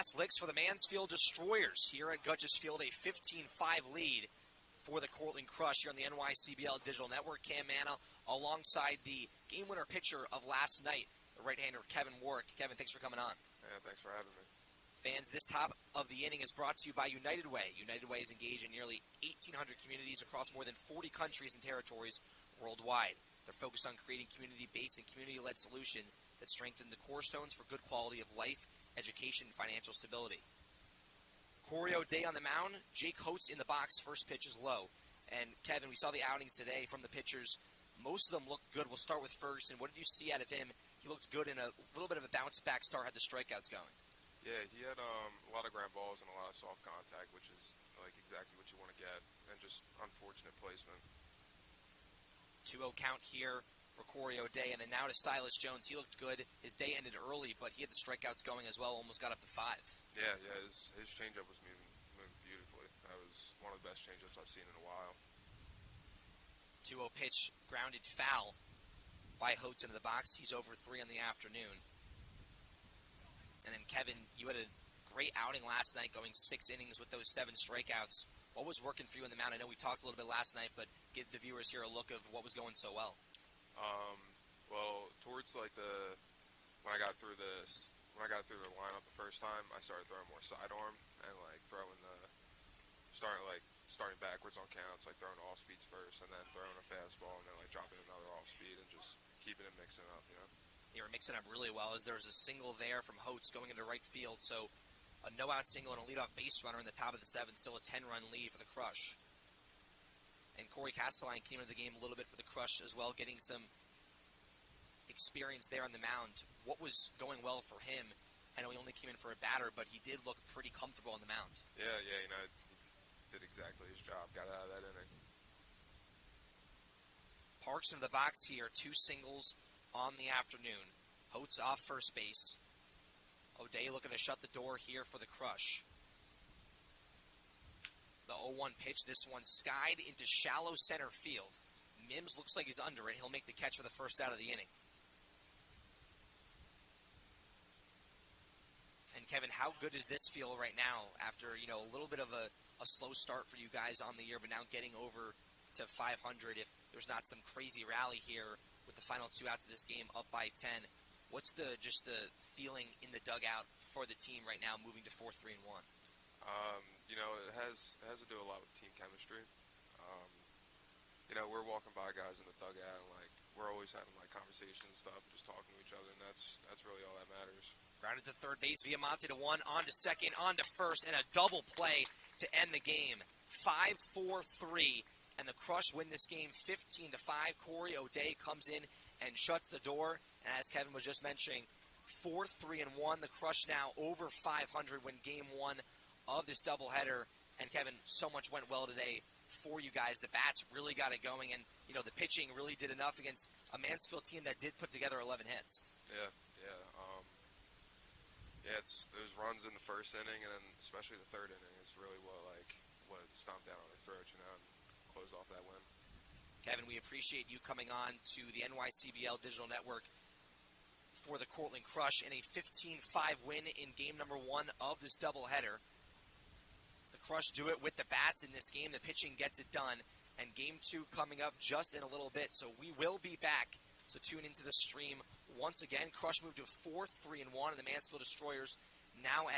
last licks for the Mansfield Destroyers here at Gutgess Field, a 15-5 lead for the Cortland Crush here on the NYCBL Digital Network. Cam Manna alongside the game winner pitcher of last night, the right-hander Kevin Warwick. Kevin, thanks for coming on. Yeah, thanks for having me. Fans, this top of the inning is brought to you by United Way. United Way is engaged in nearly 1,800 communities across more than 40 countries and territories worldwide. They're focused on creating community-based and community-led solutions that strengthen the cornerstones for good quality of life, education, and financial stability. Corey O'Day on the mound, Jake Holtz in the box. First pitch is low. And Kevin, we saw the outings today from the pitchers. Most of them looked good. We'll start with Ferguson. What did you see out of him? He looked good in a little bit of a bounce-back start, had the strikeouts going. Yeah, he had a lot of ground balls and a lot of soft contact, which is like exactly what you want to get, and just unfortunate placement. 2-0 count here for Corey O'Day, and then now to Silas Jones. He looked good. His day ended early, but he had the strikeouts going as well, almost got up to 5. Yeah, his changeup was moving beautifully. That was one of the best changeups I've seen in a while. 2-0 pitch, grounded foul by Holtz into the box. He's over 3 on the afternoon. And then, Kevin, you had a great outing last night, going 6 innings with those 7 strikeouts. What was working for you in the mound? I know we talked a little bit last night, but give the viewers here a look of what was going so well. Well, towards like when I got through the lineup the first time, I started throwing more sidearm and like starting backwards on counts, like throwing off speeds first, and then throwing a fastball, and then like dropping another off speed, and just keeping it mixing up, you know. They were mixing up really well, as there was a single there from Holtz going into right field, so a no-out single and a leadoff base runner in the top of the 7th, still a 10-run lead for the Crush. And Corey Castelline came into the game a little bit for the Crush as well, getting some experience there on the mound. What was going well for him? I know he only came in for a batter, but he did look pretty comfortable on the mound. Yeah, you know, he did exactly his job, got out of that inning. Parks into the box here, 2 singles on the afternoon. Holtz off first base. O'Day looking to shut the door here for the Crush. The 0-1 pitch, this one skied into shallow center field. Mims looks like he's under it. He'll make the catch for the first out of the inning. And Kevin, how good does this feel right now after, you know, a little bit of a slow start for you guys on the year, but now getting over to 500 if there's not some crazy rally here with the final 2 outs of this game up by 10. What's the feeling in the dugout for the team right now moving to 4-3-1? You know, it has to do a lot with team chemistry. You know, we're walking by guys in the dugout and like we're always having like conversations and stuff, just talking to each other, and that's really all that matters. Grounded to third base, Viamonte to 1, on to second, on to first, and a double play to end the game. 5-4-3, and the Crush win this game 15-5. Corey O'Day comes in and shuts the door, and as Kevin was just mentioning, 4-3-1. The Crush now over 500 when game 1 of this doubleheader. And Kevin, so much went well today for you guys. The bats really got it going, and you know the pitching really did enough against a Mansfield team that did put together 11 hits. Yeah, it's those runs in the first inning, and then especially the third inning is really what stomped down on their throat, you know, and closed off that win. Kevin, we appreciate you coming on to the NYCBL Digital Network for the Cortland Crush in a 15-5 win in game number 1 of this doubleheader. The Crush do it with the bats in this game. The pitching gets it done. And game 2 coming up just in a little bit. So we will be back. So tune into the stream once again. Crush moved to 4-3-1, and the Mansfield Destroyers now at